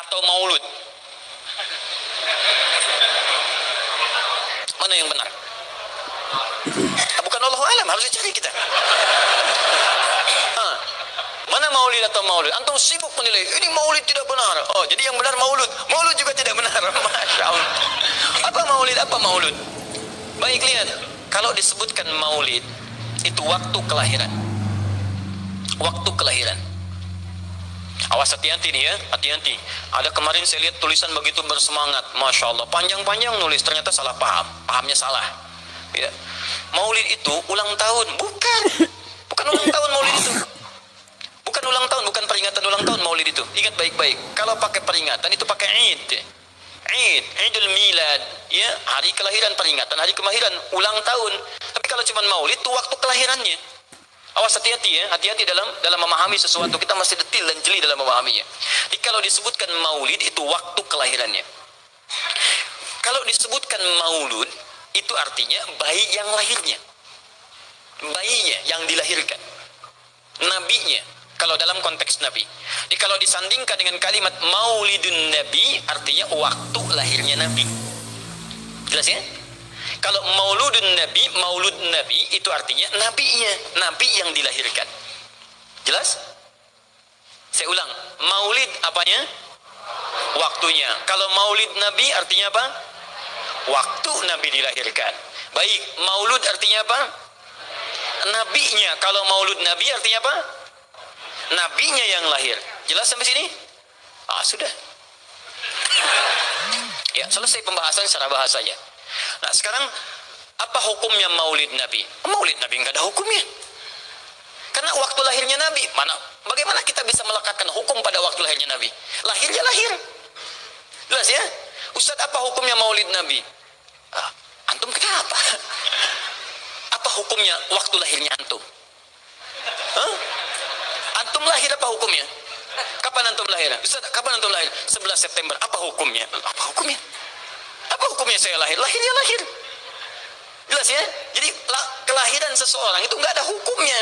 atau maulud? Mana yang benar? Bukan Allah alam, harus dicari kita. Mana maulid atau maulud? Antum sibuk menilai, ini maulid tidak benar. Oh, jadi yang benar maulud. Maulud juga tidak benar. Masya Allah. Apa maulid, apa maulud? Baik, lihat. Kalau disebutkan maulid, itu waktu kelahiran. Waktu kelahiran. Awas, hati-hati nih ya, hati-hati. Ada kemarin saya lihat tulisan begitu bersemangat, Masya Allah, panjang-panjang nulis, ternyata salah paham, pahamnya salah. Ya. Maulid itu ulang tahun, bukan ulang tahun maulid itu. Bukan ulang tahun, bukan peringatan ulang tahun maulid itu. Ingat baik-baik, kalau pakai peringatan itu pakai Idul Milad, ya, hari kelahiran, peringatan hari kelahiran, ulang tahun. Tapi kalau cuma maulid itu waktu kelahirannya. Awas, hati-hati ya, hati-hati dalam memahami sesuatu, kita masih detil dan jeli dalam memahaminya. Jadi kalau disebutkan maulid itu waktu kelahirannya. Kalau disebutkan maulud itu artinya bayi yang lahirnya. Bayinya yang dilahirkan. Nabinya, kalau dalam konteks nabi. Jadi kalau disandingkan dengan kalimat maulidun nabi, artinya waktu lahirnya nabi. Jelas ya? Kalau maulud nabi itu artinya nabinya, nabi yang dilahirkan. Jelas? Saya ulang, maulid apanya? Waktunya. Kalau maulid nabi artinya apa? Waktu nabi dilahirkan. Baik, maulud artinya apa? Nabinya. Kalau maulud nabi artinya apa? Nabinya yang lahir. Jelas sampai sini? Sudah. Ya, selesai pembahasan secara bahasanya. Nah, sekarang apa hukumnya maulid nabi? Maulid nabi nggak ada hukumnya. Karena waktu lahirnya nabi, bagaimana kita bisa melekatkan hukum pada waktu lahirnya nabi? Lahirnya lahir. Jelas ya? Ustaz, apa hukumnya maulid nabi? Antum kenapa? Apa hukumnya waktu lahirnya antum? Antum lahir apa hukumnya? Kapan antum lahir? Ustaz, kapan antum lahir? 11 September. Apa hukumnya? Apa hukumnya? Apa hukumnya saya lahir? Lahirnya lahir. Jelas ya? Jadi kelahiran seseorang itu nggak ada hukumnya.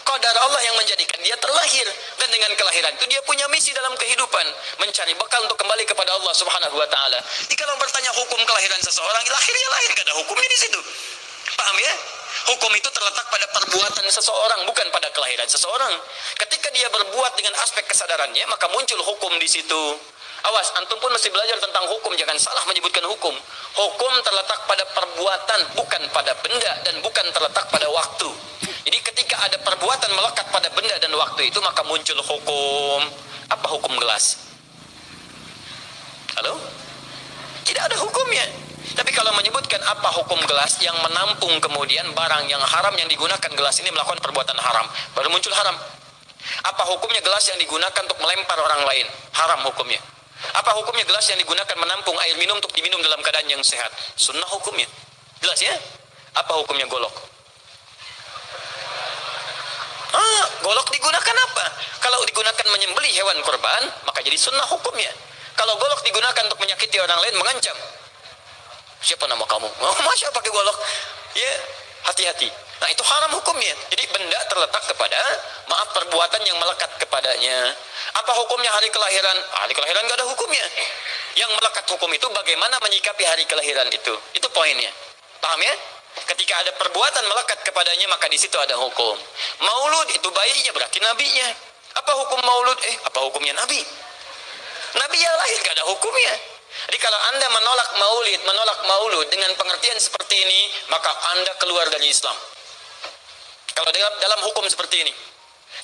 Qadar Allah yang menjadikan dia terlahir, dan dengan kelahiran itu dia punya misi dalam kehidupan, mencari bekal untuk kembali kepada Allah Subhanahu wa taala. Jadi kalau bertanya hukum kelahiran seseorang, lahirnya lahir, nggak ada hukumnya di situ. Paham ya? Hukum itu terletak pada perbuatan seseorang, bukan pada kelahiran seseorang. Ketika dia berbuat dengan aspek kesadarannya, maka muncul hukum di situ. Awas, antum pun mesti belajar tentang hukum, jangan salah menyebutkan hukum. Hukum terletak pada perbuatan, bukan pada benda, dan bukan terletak pada waktu. Jadi ketika ada perbuatan melekat pada benda dan waktu itu, maka muncul hukum. Apa hukum gelas? Halo? Tidak ada hukumnya. Tapi kalau menyebutkan apa hukum gelas yang menampung kemudian barang yang haram yang digunakan gelas ini melakukan perbuatan haram, baru muncul haram. Apa hukumnya gelas yang digunakan untuk melempar orang lain? Haram hukumnya. Apa hukumnya gelas yang digunakan menampung air minum untuk diminum dalam keadaan yang sehat? Sunnah hukumnya. Jelas ya? Apa hukumnya golok? Golok digunakan apa? Kalau digunakan menyembelih hewan kurban, maka jadi sunnah hukumnya. Kalau golok digunakan untuk menyakiti orang lain, mengancam. Siapa nama kamu? Masya pakai golok. Ya, hati-hati. Nah, itu haram hukumnya. Jadi benda terletak kepada perbuatan yang melekat kepadanya. Apa hukumnya hari kelahiran? Hari kelahiran nggak ada hukumnya. Yang melekat hukum itu bagaimana menyikapi hari kelahiran itu. Itu poinnya. Paham ya? Ketika ada perbuatan melekat kepadanya, maka di situ ada hukum. Maulud itu bayinya, berarti nabinya. Apa hukum maulud? Apa hukumnya nabi? Nabi yang lahir nggak ada hukumnya. Jadi kalau anda menolak maulud dengan pengertian seperti ini, maka anda keluar dari Islam. Kalau dalam hukum seperti ini,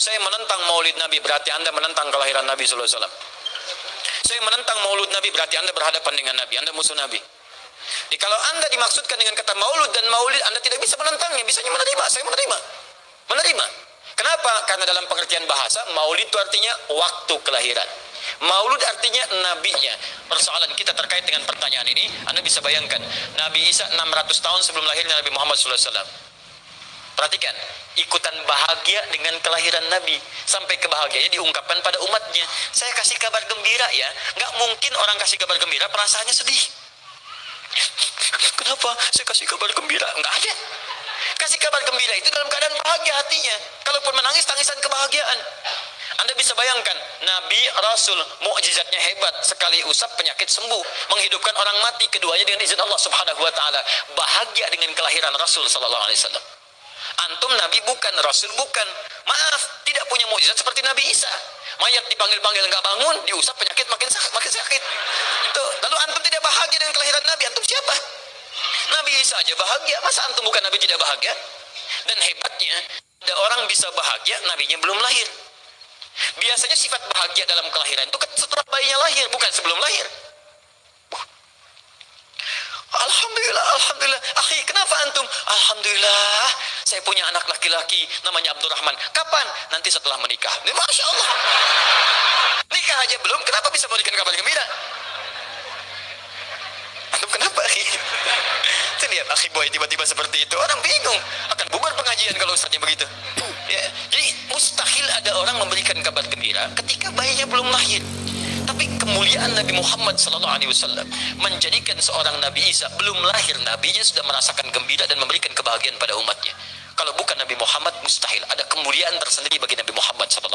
saya menentang maulid Nabi, berarti anda menentang kelahiran Nabi sallallahu alaihi wasallam. Saya menentang maulud Nabi, berarti anda berhadapan dengan Nabi, anda musuh Nabi. Jadi kalau anda dimaksudkan dengan kata maulud dan maulid, anda tidak bisa menentangnya, bisanya menerima. Saya menerima. Kenapa? Karena dalam pengertian bahasa, maulid itu artinya waktu kelahiran. Maulud artinya nabinya. Persoalan kita terkait dengan pertanyaan ini, anda bisa bayangkan, Nabi Isa 600 tahun sebelum lahirnya Nabi Muhammad SAW. Perhatikan, ikutan bahagia dengan kelahiran Nabi. Sampai kebahagiaannya diungkapkan pada umatnya. Saya kasih kabar gembira ya. Nggak mungkin orang kasih kabar gembira perasaannya sedih. Kenapa saya kasih kabar gembira? Nggak ada. Kasih kabar gembira itu dalam keadaan bahagia hatinya. Kalaupun menangis, tangisan kebahagiaan. Anda bisa bayangkan, Nabi, Rasul, mukjizatnya hebat, sekali usap penyakit sembuh, menghidupkan orang mati, keduanya dengan izin Allah Subhanahu wa taala. Bahagia dengan kelahiran Rasul sallallahu alaihi wasallam. Antum Nabi bukan, Rasul bukan. Maaf, tidak punya mukjizat seperti Nabi Isa. Mayat dipanggil-panggil enggak bangun, diusap penyakit makin sakit. Tuh, lalu antum tidak bahagia dengan kelahiran Nabi, antum siapa? Nabi Isa aja bahagia, masa antum bukan Nabi tidak bahagia? Dan hebatnya, ada orang bisa bahagia, nabinya belum lahir. Biasanya sifat bahagia dalam kelahiran itu setelah bayinya lahir, bukan sebelum lahir. Alhamdulillah, alhamdulillah. Akhi, kenapa antum? Alhamdulillah, saya punya anak laki-laki namanya Abdurrahman. Kapan? Nanti setelah menikah. Masya Allah. Nikah aja belum, kenapa bisa memberikan kabar gembira? Antum kenapa, akhi? Itu lihat, akhi boy tiba-tiba seperti itu. Orang bingung. Akan bubar pengajian kalau ustaznya begitu. Ya, jadi mustahil ada orang memberikan kabar gembira ketika bayinya belum lahir. Tapi kemuliaan Nabi Muhammad SAW menjadikan seorang Nabi Isa belum lahir, nabinya sudah merasakan gembira dan memberikan kebahagiaan pada umatnya. Kalau bukan Nabi Muhammad, mustahil. Ada kemuliaan tersendiri bagi Nabi Muhammad SAW.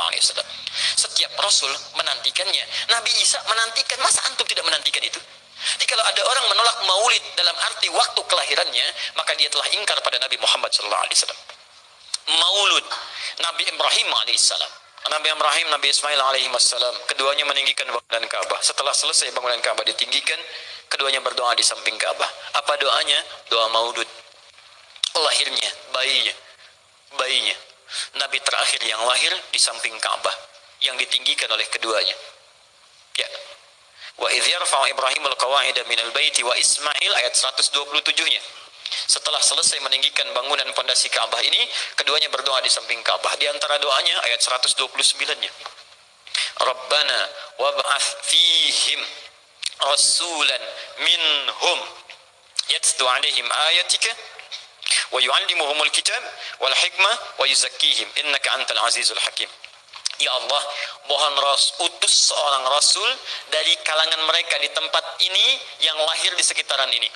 Setiap Rasul menantikannya. Nabi Isa menantikan. Masa antum tidak menantikan itu? Jadi kalau ada orang menolak maulid dalam arti waktu kelahirannya, maka dia telah ingkar pada Nabi Muhammad SAW. Maulud Nabi Ibrahim alaihissalam, Nabi Ibrahim, Nabi Ismail alaihissalam, keduanya meninggikan bangunan Ka'bah. Setelah selesai bangunan Ka'bah ditinggikan, keduanya berdoa di samping Ka'bah. Apa doanya? Doa maulud. Lahirnya bayinya Nabi terakhir yang lahir di samping Ka'bah yang ditinggikan oleh keduanya. Ya. Wa idh yarfa'u Ibrahimul qawa'ida minal baiti wa Ismail, ayat 127-nya. Setelah selesai meninggikan bangunan pondasi Ka'bah ini, keduanya berdoa di samping Ka'bah. Di antara doanya ayat 129-nya. Rabbana wab'ats fihim rasulan minhum yatlu 'alaihim ayatika wa yu'allimuhumul kitab wal hikmah wa yuzakkihim innaka antal azizul hakim. Ya Allah, mohon utus seorang rasul dari kalangan mereka di tempat ini yang lahir di sekitaran ini.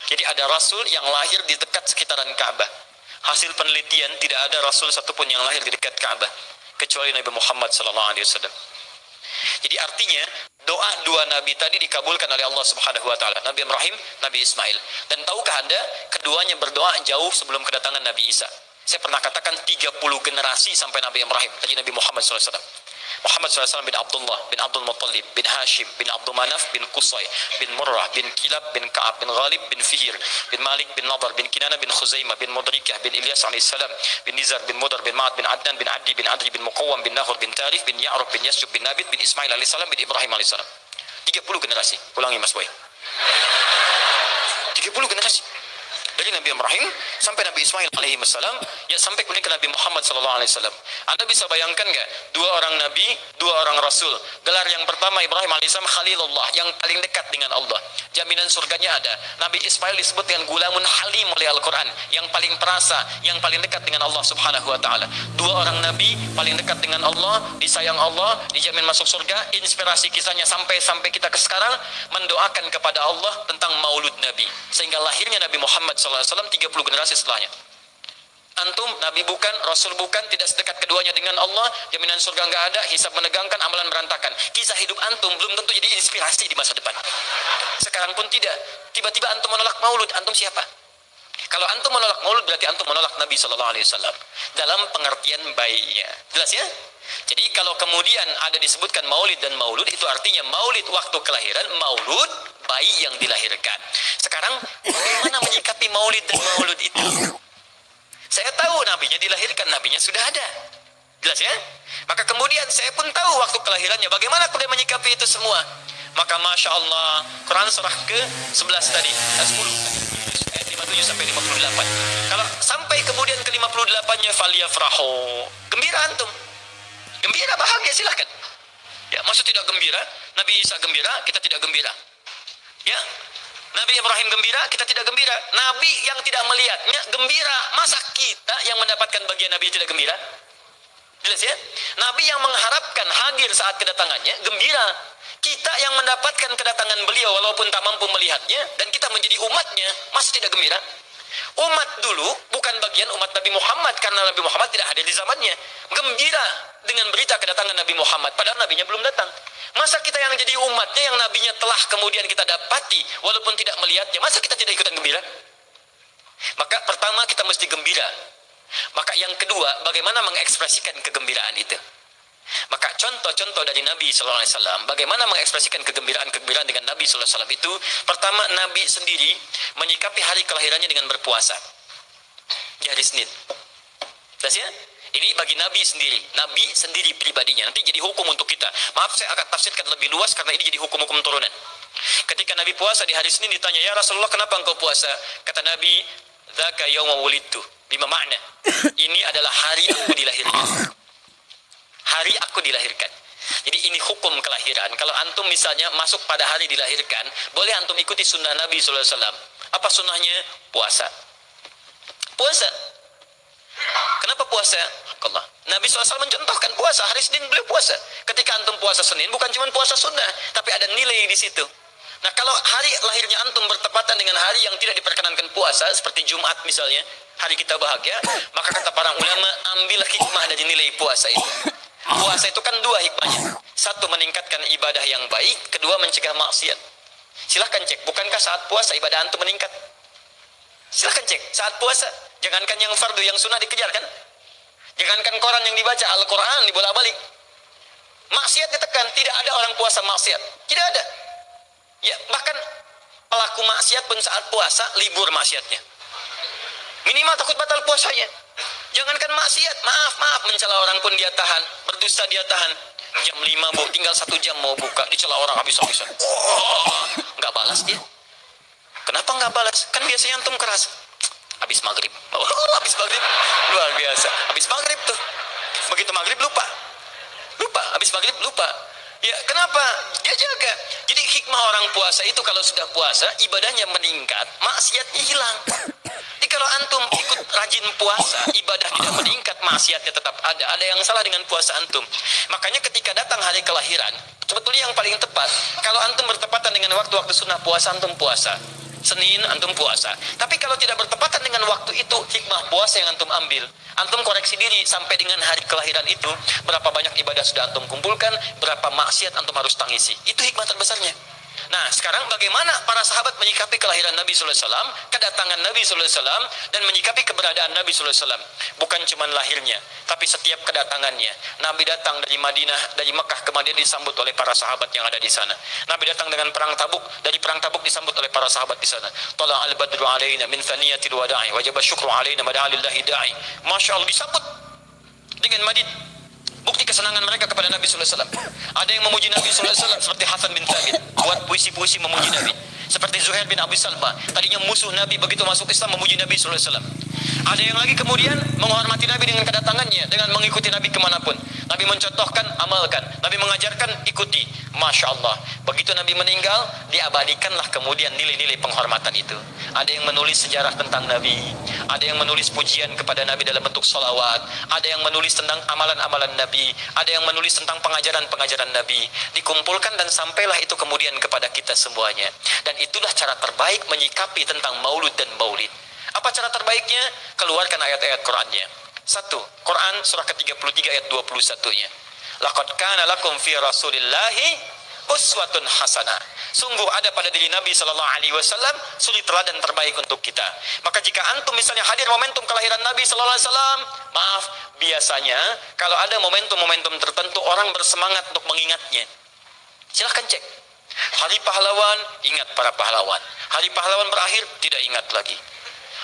Jadi ada rasul yang lahir di dekat sekitaran Ka'bah. Hasil penelitian, tidak ada rasul satupun yang lahir di dekat Ka'bah kecuali Nabi Muhammad SAW. Jadi artinya doa dua nabi tadi dikabulkan oleh Allah Subhanahu wa taala, Nabi Ibrahim, Nabi Ismail. Dan tahukah Anda, keduanya berdoa jauh sebelum kedatangan Nabi Isa. Saya pernah katakan 30 generasi sampai Nabi Ibrahim, jadi Nabi Muhammad SAW. Muhammad SAW bin Abdullah, bin Abdul Muttalib, bin Hashim, bin Abdul Manaf, bin Qusay, bin Murrah, bin Kilab, bin Ka'ab, bin Ghalib, bin Fihir, bin Malik, bin Nadar, bin Kinana, bin Khuzaimah, bin Mudrikah, bin Ilyas alaihissalam, bin Nizar, bin Mudar, bin Ma'ad, bin Adnan, bin Addi, bin Adri, bin Muqawwam, bin Nahur, bin Tarif, bin Ya'rub, bin Yasyub, bin Nabit, bin Ismail alaihissalam, bin Ibrahim alaihissalam. 30 generasi. Ulangi Mas Boy. 30 generasi. Dari Nabi Ibrahim sampai Nabi Ismail alaihissalam, ya sampai kemudian ke Nabi Muhammad sallallahu alaihi wasallam. Anda bisa bayangkan enggak? Dua orang nabi, dua orang rasul. Gelar yang pertama Ibrahim alaihissalam Khalilullah, yang paling dekat dengan Allah. Jaminan surganya ada. Nabi Ismail disebut dengan gulamun halim oleh Al-Qur'an, yang paling perasa, yang paling dekat dengan Allah Subhanahu wa taala. Dua orang nabi paling dekat dengan Allah, disayang Allah, dijamin masuk surga. Inspirasi kisahnya sampai kita ke sekarang mendoakan kepada Allah tentang maulud Nabi, sehingga lahirnya Nabi Muhammad SAW 30 generasi setelahnya. Antum nabi bukan, rasul bukan, tidak sedekat keduanya dengan Allah, jaminan surga enggak ada, hisab menegangkan, amalan berantakan. Kisah hidup antum belum tentu jadi inspirasi di masa depan. Sekarang pun tidak. Tiba-tiba antum menolak maulud, antum siapa? Kalau antum menolak maulud berarti antum menolak Nabi SAW dalam pengertian baiknya. Jelas ya? Jadi kalau kemudian ada disebutkan maulid dan maulud, itu artinya maulid waktu kelahiran, maulud bayi yang dilahirkan. Sekarang bagaimana menyikapi maulid dan maulud itu? Saya tahu nabinya dilahirkan, nabinya sudah ada. Jelas ya? Maka kemudian saya pun tahu waktu kelahirannya. Bagaimana kemudian menyikapi itu semua? Maka Masya Allah, Quran surah ke-11 tadi, 10 ayat 57 sampai 58. Kalau sampai kemudian ke 58-nya faliyafrahu, gembira antum. Gembira, bahagia, silahkan. Ya, maksud tidak gembira, Nabi Isa gembira, kita tidak gembira. Ya, Nabi Ibrahim gembira, kita tidak gembira. Nabi yang tidak melihatnya gembira, masa kita yang mendapatkan bagian Nabi tidak gembira? Jelas ya? Nabi yang mengharapkan hadir saat kedatangannya gembira. Kita yang mendapatkan kedatangan beliau walaupun tak mampu melihatnya dan kita menjadi umatnya, masa tidak gembira? Umat dulu bukan bagian umat Nabi Muhammad karena Nabi Muhammad tidak hadir di zamannya. Gembira dengan berita kedatangan Nabi Muhammad padahal nabinya belum datang. Masa kita yang jadi umatnya yang nabinya telah kemudian kita dapati walaupun tidak melihatnya, masa kita tidak ikutan gembira? Maka pertama kita mesti gembira. Maka yang kedua, bagaimana mengekspresikan kegembiraan itu? Maka contoh-contoh dari Nabi Sallallahu Alaihi Wasallam, bagaimana mengekspresikan kegembiraan dengan Nabi Sallallahu Alaihi Wasallam itu? Pertama, Nabi sendiri menyikapi hari kelahirannya dengan berpuasa di hari Senin. Jelas ya? Ini bagi Nabi sendiri pribadinya. Nanti jadi hukum untuk kita. Maaf, saya akan tafsirkan lebih luas karena ini jadi hukum-hukum turunan. Ketika Nabi puasa di hari Senin ditanya, ya Rasulullah kenapa engkau puasa? Kata Nabi, dzaka yauma wulidtu. Bima makna? Ini adalah hari aku dilahirkan. Hari aku dilahirkan. Jadi ini hukum kelahiran. Kalau antum misalnya masuk pada hari dilahirkan, boleh antum ikuti sunnah Nabi Sallallahu Alaihi Wasallam. Apa sunnahnya? Puasa. Puasa. Kenapa puasa? Allah. Nabi SAW mencontohkan puasa. Hari Senin beliau puasa. Ketika antum puasa Senin, bukan cuma puasa sunnah, tapi ada nilai di situ. Nah, kalau hari lahirnya antum bertepatan dengan hari yang tidak diperkenankan puasa, seperti Jumat misalnya, hari kita bahagia, maka kata para ulama, ambil hikmah dari nilai puasa itu. Puasa itu kan dua hikmahnya. Satu, meningkatkan ibadah yang baik. Kedua, mencegah maksiat. Silahkan cek, bukankah saat puasa ibadah antum meningkat? Silahkan cek, saat puasa. Jangankan yang fardu, yang sunnah dikejar kan? Jangankan koran yang dibaca, Al-Quran dibolak-balik. Maksiat ditekan, tidak ada orang puasa maksiat. Tidak ada. Ya, bahkan pelaku maksiat pun saat puasa, libur maksiatnya. Minimal takut batal puasanya. Jangankan maksiat, maaf, mencela orang pun dia tahan. Berdusta dia tahan. Jam 5, tinggal 1 jam mau buka, dicela orang habis-habisan. Nggak balas dia. Kenapa nggak balas? Kan biasanya antum keras. Habis maghrib. Habis maghrib. Luar biasa. Habis maghrib tuh. Begitu maghrib lupa. Habis maghrib lupa. Ya, kenapa? Dia jaga. Jadi hikmah orang puasa itu kalau sudah puasa, ibadahnya meningkat, maksiatnya hilang. Jadi kalau antum ikut rajin puasa, ibadah tidak meningkat, maksiatnya tetap ada. Ada yang salah dengan puasa antum. Makanya ketika datang hari kelahiran, sebetulnya yang paling tepat, kalau antum bertepatan dengan waktu-waktu sunnah puasa, antum puasa. Senin antum puasa. Tapi kalau tidak bertepatan dengan waktu itu, hikmah puasa yang antum ambil, antum koreksi diri sampai dengan hari kelahiran itu, berapa banyak ibadah sudah antum kumpulkan, berapa maksiat antum harus tangisi. Itu hikmah terbesarnya. Nah, sekarang bagaimana para sahabat menyikapi kelahiran Nabi Sallallahu Alaihi Wasallam, kedatangan Nabi Sallallahu Alaihi Wasallam, dan menyikapi keberadaan Nabi Sallallahu Alaihi Wasallam. Bukan cuma lahirnya, tapi setiap kedatangannya. Nabi datang dari Madinah, dari Mekah ke Madinah disambut oleh para sahabat yang ada di sana. Nabi datang dengan perang Tabuk, dari perang Tabuk disambut oleh para sahabat di sana. Tala al-badru alaina min thaniyatil wada'i, wajib syukru alaina mada'alillahi da'i. Masya Allah, disambut dengan Madinah. Bukti kesenangan mereka kepada Nabi Sallallahu Alaihi Wasallam. Ada yang memuji Nabi Sallallahu Alaihi Wasallam seperti Hasan bin Thabit, buat puisi-puisi memuji Nabi. Seperti Zuhair bin Abi Salma, tadinya musuh Nabi, begitu masuk Islam memuji Nabi Sallallahu Alaihi Wasallam. Ada yang lagi kemudian menghormati Nabi dengan kedatangannya, dengan mengikuti Nabi kemanapun. Nabi mencontohkan, amalkan. Nabi mengajarkan, ikuti. Masya Allah. Begitu Nabi meninggal, diabadikanlah kemudian nilai-nilai penghormatan itu. Ada yang menulis sejarah tentang Nabi. Ada yang menulis pujian kepada Nabi dalam bentuk salawat. Ada yang menulis tentang amalan-amalan Nabi. Ada yang menulis tentang pengajaran-pengajaran Nabi. Dikumpulkan dan sampailah itu kemudian kepada kita semuanya. Dan itulah cara terbaik menyikapi tentang maulud dan maulid. Apa cara terbaiknya? Keluarkan ayat-ayat Qur'annya. 1. Quran surah ke-33 ayat 21-nya. Laqad kana lakum fi Rasulillahi uswatun hasanah. Sungguh ada pada diri Nabi sallallahu alaihi wasallam suri teladan terbaik untuk kita. Maka jika antum misalnya hadir momentum kelahiran Nabi sallallahu alaihi wasallam, maaf, biasanya kalau ada momentum-momentum tertentu orang bersemangat untuk mengingatnya. Silahkan cek. Hari pahlawan, ingat para pahlawan. Hari pahlawan berakhir, tidak ingat lagi.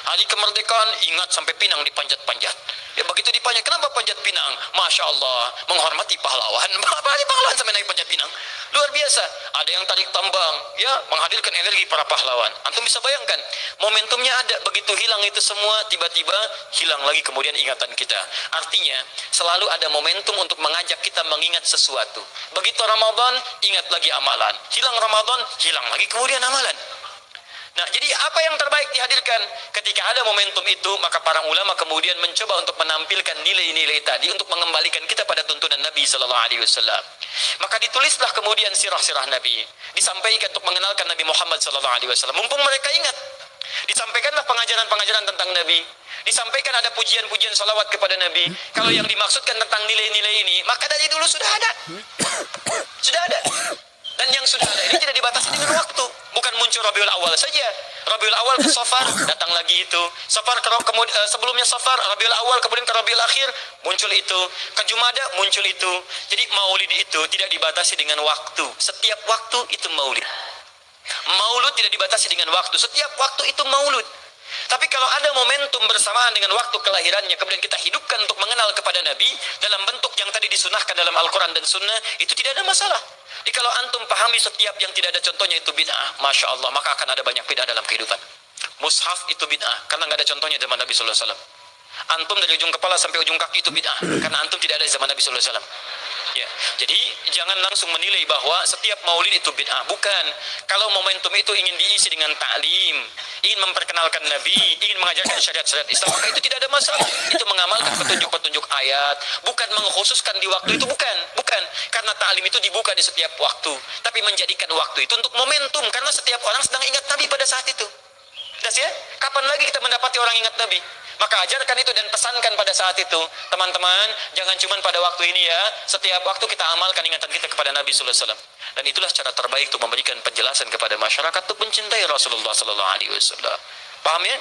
Hari kemerdekaan, ingat sampai pinang dipanjat-panjat. Ya begitu dipanjat, kenapa panjat pinang? Masya Allah, menghormati pahlawan. Hari pahlawan sampai naik panjat pinang. Luar biasa. Ada yang tarik tambang, ya, menghadirkan energi para pahlawan. Antum bisa bayangkan, momentumnya ada. Begitu hilang itu semua, tiba-tiba hilang lagi kemudian ingatan kita. Artinya, selalu ada momentum untuk mengajak kita mengingat sesuatu. Begitu Ramadan, ingat lagi amalan. Hilang Ramadan, hilang lagi kemudian amalan. Nah, jadi apa yang terbaik dihadirkan? Ketika ada momentum itu, maka para ulama kemudian mencoba untuk menampilkan nilai-nilai tadi untuk mengembalikan kita pada tuntunan Nabi sallallahu alaihi wasallam. Maka ditulislah kemudian sirah-sirah Nabi, disampaikan untuk mengenalkan Nabi Muhammad sallallahu alaihi wasallam. Mumpung mereka ingat. Disampaikanlah pengajaran-pengajaran tentang Nabi. Disampaikan ada pujian-pujian salawat kepada Nabi. Kalau yang dimaksudkan tentang nilai-nilai ini, maka dari dulu sudah ada. Sudah ada. Dan yang sudah ada ini tidak dibatasi dengan waktu. Bukan muncul Rabiul Awal saja. Rabiul Awal ke Safar, datang lagi itu. Safar sebelumnya Safar, Rabiul Awal, kemudian ke Rabiul Akhir, muncul itu. Ke Jumada, muncul itu. Jadi maulid itu tidak dibatasi dengan waktu. Setiap waktu itu maulid. Maulud tidak dibatasi dengan waktu. Setiap waktu itu maulud. Tapi kalau ada momentum bersamaan dengan waktu kelahirannya, kemudian kita hidupkan untuk mengenal kepada Nabi dalam bentuk yang tadi disunahkan dalam Al-Quran dan Sunnah, itu tidak ada masalah. Jadi kalau antum pahami setiap yang tidak ada contohnya itu bid'ah, Masya Allah, maka akan ada banyak bid'ah dalam kehidupan. Mushaf itu bid'ah, karena nggak ada contohnya zaman Nabi Sallallahu Alaihi Wasallam. Antum dari ujung kepala sampai ujung kaki itu bid'ah, karena antum tidak ada di zaman Nabi Sallallahu Alaihi Wasallam. Ya, jadi jangan langsung menilai bahwa setiap maulid itu bid'ah. Bukan. Kalau momentum itu ingin diisi dengan ta'lim, ingin memperkenalkan Nabi, ingin mengajarkan syariat-syariat Islam, maka itu tidak ada masalah. Itu mengamalkan petunjuk-petunjuk ayat, bukan mengkhususkan di waktu itu, bukan. Karena ta'lim itu dibuka di setiap waktu, tapi menjadikan waktu itu untuk momentum, karena setiap orang sedang ingat Nabi pada saat itu. Das ya? Kapan lagi kita mendapati orang ingat Nabi? Maka ajarkan itu dan pesankan pada saat itu. Teman-teman, jangan cuma pada waktu ini ya. Setiap waktu kita amalkan ingatan kita kepada Nabi sallallahu alaihi wasallam. Dan itulah cara terbaik untuk memberikan penjelasan kepada masyarakat untuk mencintai Rasulullah sallallahu alaihi wasallam. Paham ya?